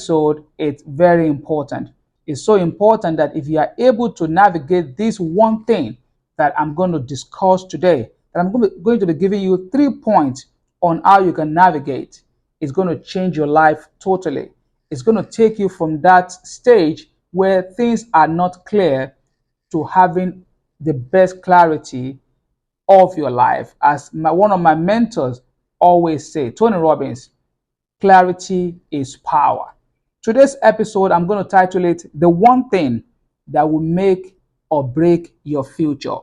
episode, it's very important. It's so important that if you are able to navigate this one thing that I'm going to discuss today, that I'm going to be giving you 3 points on how you can navigate, it's going to change your life totally. It's going to take you from that stage where things are not clear to having the best clarity of your life. As one of my mentors always say, Tony Robbins, clarity is power. Today's episode, I'm going to title it The One Thing That Will Make or Break Your Future.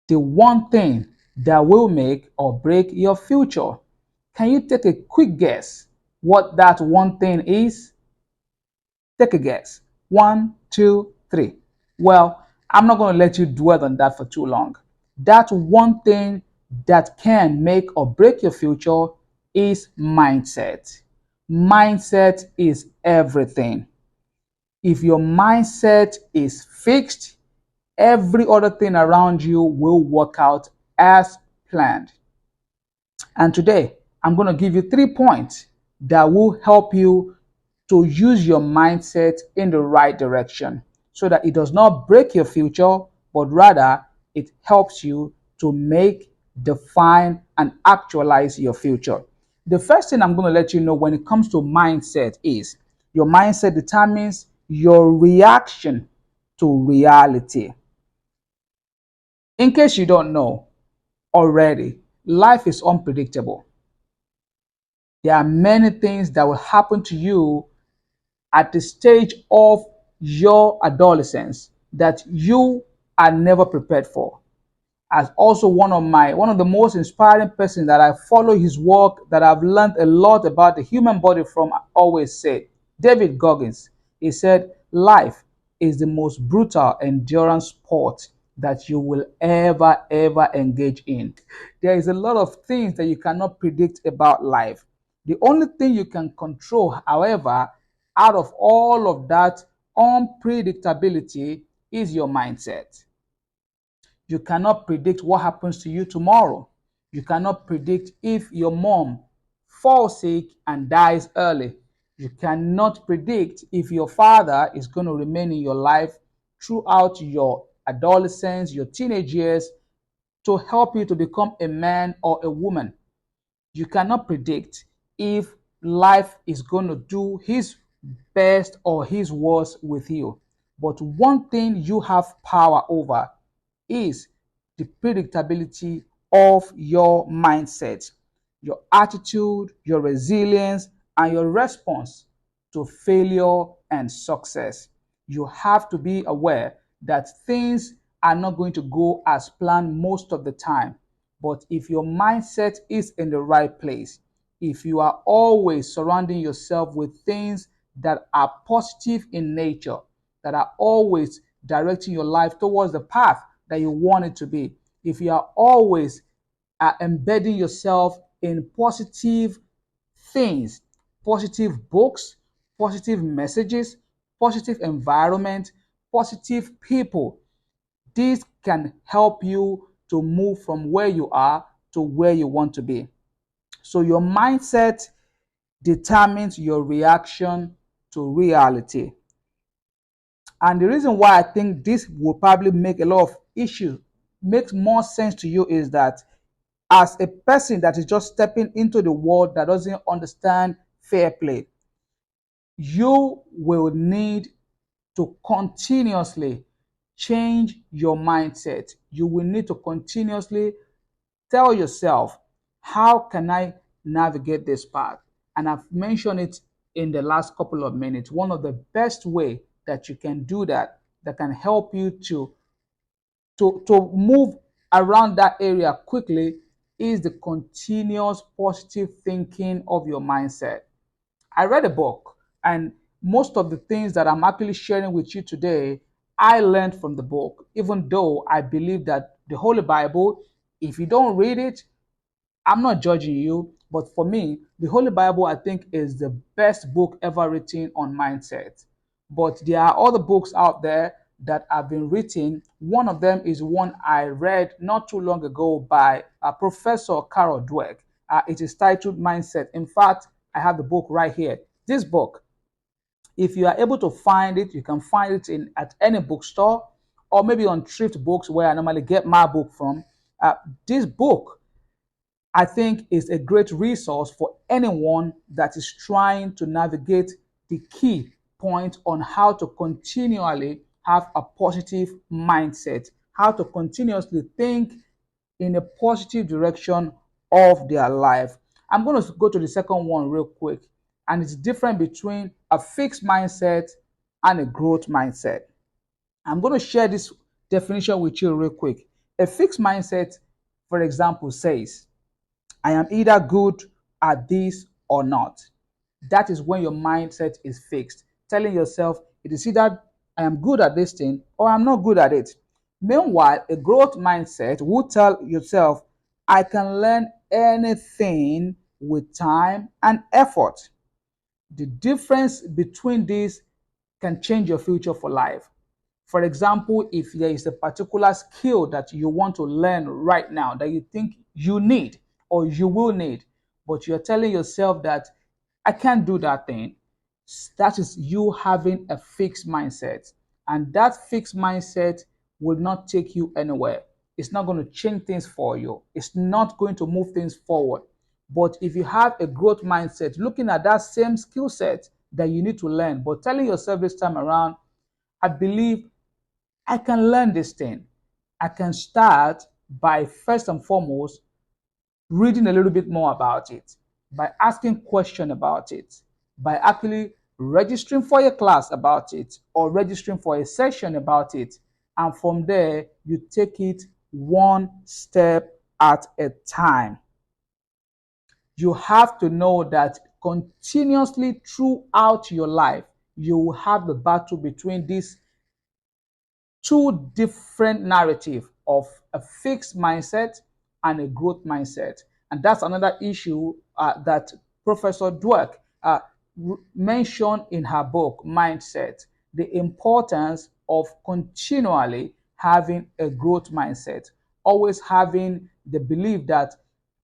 The one thing that will make or break your future. Can you take a quick guess what that one thing is? Take a guess. 1, 2, 3. Well, I'm not going to let you dwell on that for too long. That one thing that can make or break your future is mindset. Mindset is everything. If your mindset is fixed, every other thing around you will work out as planned. And today, I'm going to give you 3 points that will help you to use your mindset in the right direction so that it does not break your future, but rather it helps you to make, define, and actualize your future. The first thing I'm going to let you know when it comes to mindset is your mindset determines your reaction to reality. In case you don't know already, life is unpredictable. There are many things that will happen to you at the stage of your adolescence that you are never prepared for. As also one of the most inspiring persons that I follow his work, that I've learned a lot about the human body from, always said, David Goggins, he said, life is the most brutal endurance sport that you will ever engage in. There is a lot of things that you cannot predict about life. The only thing you can control, however, out of all of that unpredictability is your mindset. You cannot predict what happens to you tomorrow. You cannot predict if your mom falls sick and dies early. You cannot predict if your father is going to remain in your life throughout your adolescence, your teenage years, to help you to become a man or a woman. You cannot predict if life is going to do his best or his worst with you. But one thing you have power over is the predictability of your mindset, your attitude, your resilience, and your response to failure and success. You have to be aware that things are not going to go as planned most of the time. But if your mindset is in the right place, if you are always surrounding yourself with things that are positive in nature, that are always directing your life towards the path that you want it to be, if you are always embedding yourself in positive things, positive books, positive messages, positive environment, positive people, this can help you to move from where you are to where you want to be. So your mindset determines your reaction to reality. And the reason why I think this will probably make a lot of issues, makes more sense to you, is that as a person that is just stepping into the world that doesn't understand fair play, you will need to continuously change your mindset. You will need to continuously tell yourself, how can I navigate this path? And I've mentioned it in the last couple of minutes. One of the best way that you can do that, that can help you to move around that area quickly, is the continuous positive thinking of your mindset. I read a book, and most of the things that I'm actually sharing with you today, I learned from the book, even though I believe that the Holy Bible, if you don't read it, I'm not judging you, but for me, the Holy Bible, I think, is the best book ever written on mindset. But there are other books out there that have been written. One of them is one I read not too long ago by Professor Carol Dweck. It is titled Mindset. In fact, I have the book right here. This book, if you are able to find it, you can find it at any bookstore or maybe on thrift books where I normally get my book from. This book, I think, is a great resource for anyone that is trying to navigate the key point on how to continually have a positive mindset, how to continuously think in a positive direction of their life. I'm going to go to the second one real quick, and it's different between a fixed mindset and a growth mindset. I'm going to share this definition with you real quick. A fixed mindset, for example, says, I am either good at this or not. That is when your mindset is fixed, telling yourself it is either I am good at this thing or I'm not good at it. Meanwhile, a growth mindset will tell yourself, I can learn anything with time and effort. The difference between these can change your future for life. For example, if there is a particular skill that you want to learn right now that you think you need or you will need, but you're telling yourself that I can't do that thing, that is you having a fixed mindset. And that fixed mindset will not take you anywhere. It's not going to change things for you, it's not going to move things forward. But if you have a growth mindset, looking at that same skill set that you need to learn, but telling yourself this time around, I believe I can learn this thing. I can start by first and foremost reading a little bit more about it, by asking questions about it, by actually registering for a class about it or registering for a session about it. And from there, you take it one step at a time. You have to know that continuously throughout your life, you will have the battle between these two different narrative of a fixed mindset and a growth mindset. And that's another issue that Professor Dweck mentioned in her book, Mindset, the importance of continually having a growth mindset, always having the belief that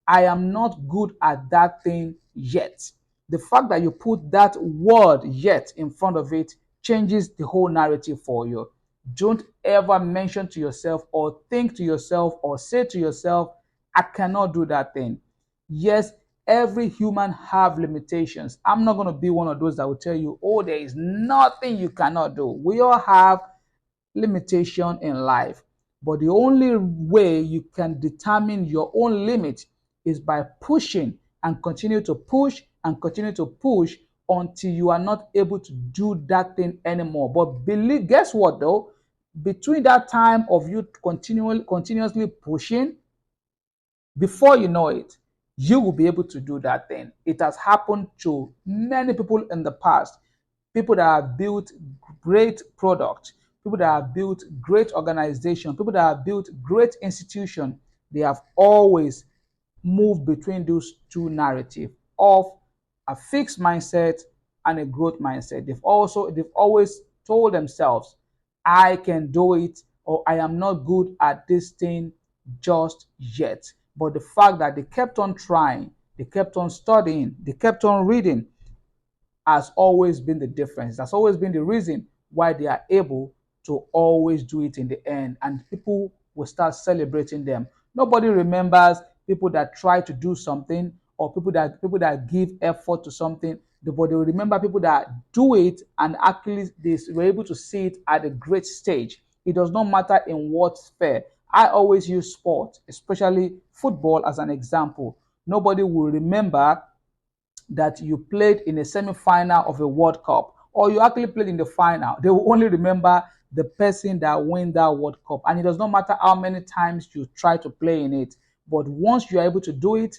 I am not good at that thing yet. The fact that you put that word yet in front of it changes the whole narrative for you. Don't ever mention to yourself or think to yourself or say to yourself, I cannot do that thing. Yes, every human have limitations. I'm not going to be one of those that will tell you, oh, there is nothing you cannot do. We all have limitation in life. But the only way you can determine your own limit is by pushing and continue to push and continue to push until you are not able to do that thing anymore. But believe, guess what though? Between that time of you continuously pushing, before you know it, you will be able to do that thing. It has happened to many people in the past. People that have built great product, people that have built great organization, people that have built great institution, they have always moved between those two narratives of a fixed mindset and a growth mindset. They've always told themselves, I can do it, or I am not good at this thing just yet. But the fact that they kept on trying, they kept on studying, they kept on reading, has always been the difference. That's always been the reason why they are able to always do it in the end, and people will start celebrating them. Nobody remembers people that try to do something or people that give effort to something, but they will remember people that do it and actually they were able to see it at a great stage. It does not matter in what sphere. I always use sport, especially football, as an example. Nobody will remember that you played in a semi-final of a World Cup or you actually played in the final. They will only remember the person that won that World Cup. And it does not matter how many times you try to play in it. But once you are able to do it,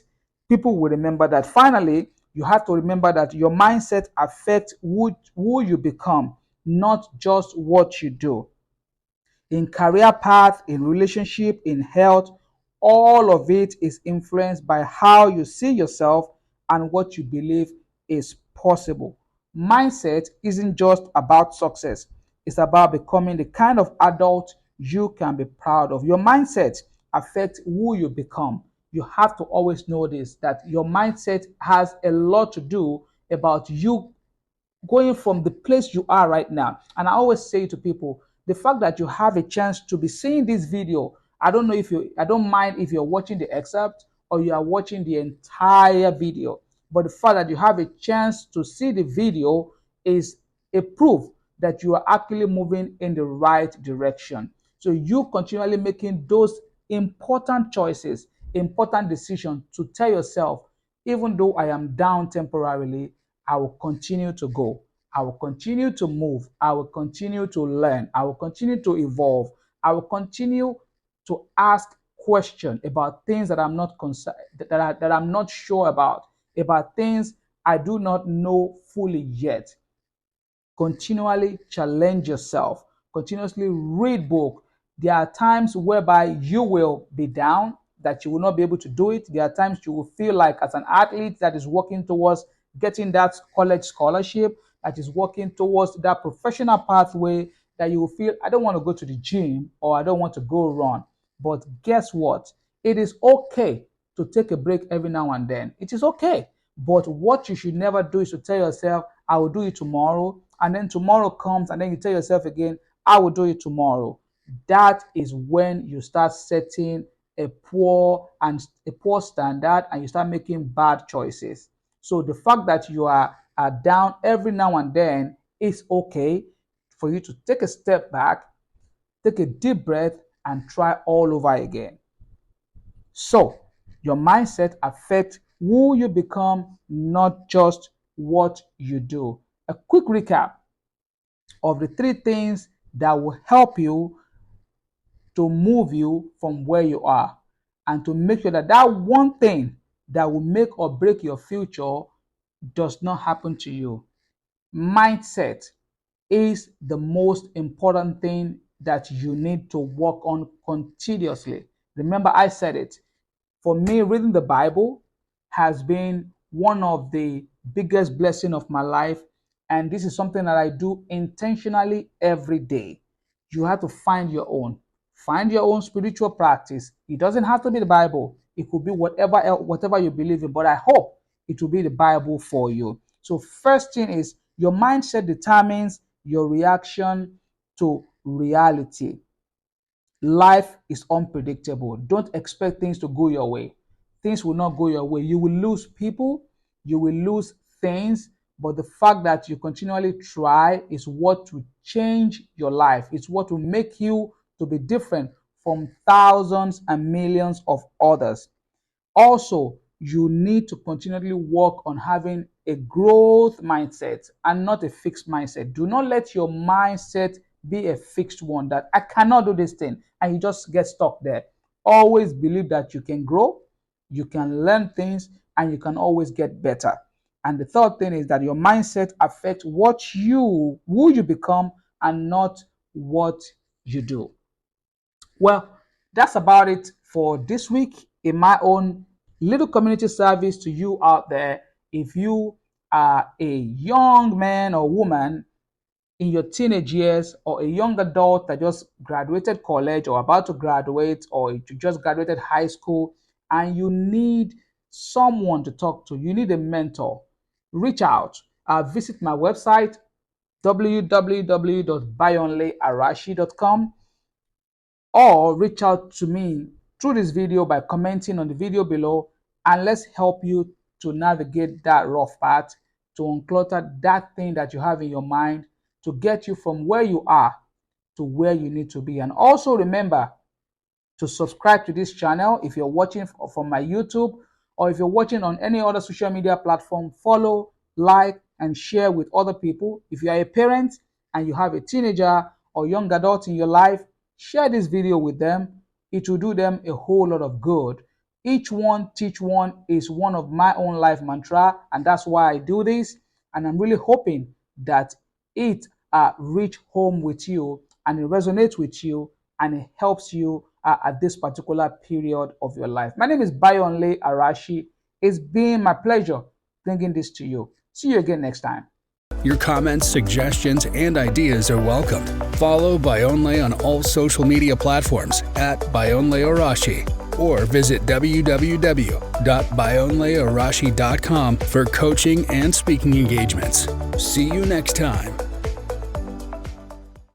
people will remember that. Finally, you have to remember that your mindset affects who you become, not just what you do. In career path, in relationship, in health, all of it is influenced by how you see yourself and what you believe is possible. Mindset isn't just about success, it's about becoming the kind of adult you can be proud of. Your mindset affects who you become. You have to always know this, that your mindset has a lot to do about you going from the place you are right now. And I always say to people, the fact that you have a chance to be seeing this video, I don't mind if you're watching the excerpt or you are watching the entire video, but the fact that you have a chance to see the video is a proof that you are actually moving in the right direction. So you continually making those important choices, important decisions to tell yourself, even though I am down temporarily, I will continue to go. I will continue to move. I will continue to learn. I will continue to evolve. I will continue to ask questions about things that I'm not concerned, that I'm not sure about things I do not know fully yet. Continually challenge yourself, continuously read book. There are times whereby you will be down, that you will not be able to do it. There are times you will feel like, as an athlete that is working towards getting that college scholarship, that is working towards that professional pathway, that you will feel, I don't want to go to the gym or I don't want to go run. But guess what? It is okay to take a break every now and then. It is okay. But what you should never do is to tell yourself, I will do it tomorrow. And then tomorrow comes, and then you tell yourself again, I will do it tomorrow. That is when you start setting a poor standard, and you start making bad choices. So the fact that you are down every now and then is okay for you to take a step back, take a deep breath, and try all over again. So your mindset affects who you become, not just what you do. A quick recap of the three things that will help you to move you from where you are, and to make sure that that one thing that will make or break your future does not happen to you. Mindset is the most important thing that you need to work on continuously. Remember, I said it. For me, reading the Bible has been one of the biggest blessings of my life. And this is something that I do intentionally every day. You have to find your own. Find your own spiritual practice. It doesn't have to be the Bible. It could be whatever you believe in, but I hope it will be the Bible for you. So first thing is, your mindset determines your reaction to reality. Life is unpredictable. Don't expect things to go your way. Things will not go your way. You will lose people, you will lose things, but the fact that you continually try is what will change your life. It's what will make you to be different from thousands and millions of others. Also, you need to continually work on having a growth mindset and not a fixed mindset. Do not let your mindset be a fixed one, that I cannot do this thing, and you just get stuck there. Always believe that you can grow, you can learn things, and you can always get better. And the third thing is that your mindset affects who you become, and not what you do. Well, that's about it for this week in my own little community service to you out there. If you are a young man or woman in your teenage years, or a young adult that just graduated college or about to graduate, or you just graduated high school, and you need someone to talk to, you need a mentor, reach out. Visit my website, www.bayonlearashi.com, or reach out to me through this video by commenting on the video below, and let's help you to navigate that rough path, to unclutter that thing that you have in your mind, to get you from where you are to where you need to be. And also remember to subscribe to this channel if you're watching from my YouTube, or if you're watching on any other social media platform. Follow, like, and share with other people. If you are a parent and you have a teenager or young adult in your life, share this video with them. It will do them a whole lot of good. Each one teach one is one of my own life mantra, and that's why I do this. And I'm really hoping that it reach home with you, and it resonates with you, and it helps you at this particular period of your life. My name is Bayonle Arashi. It's been my pleasure bringing this to you. See you again next time. Your comments, suggestions, and ideas are welcome. Follow Bayonle on all social media platforms at Bayonle Arashi. or visit www.bayonlearashi.com for coaching and speaking engagements. See you next time.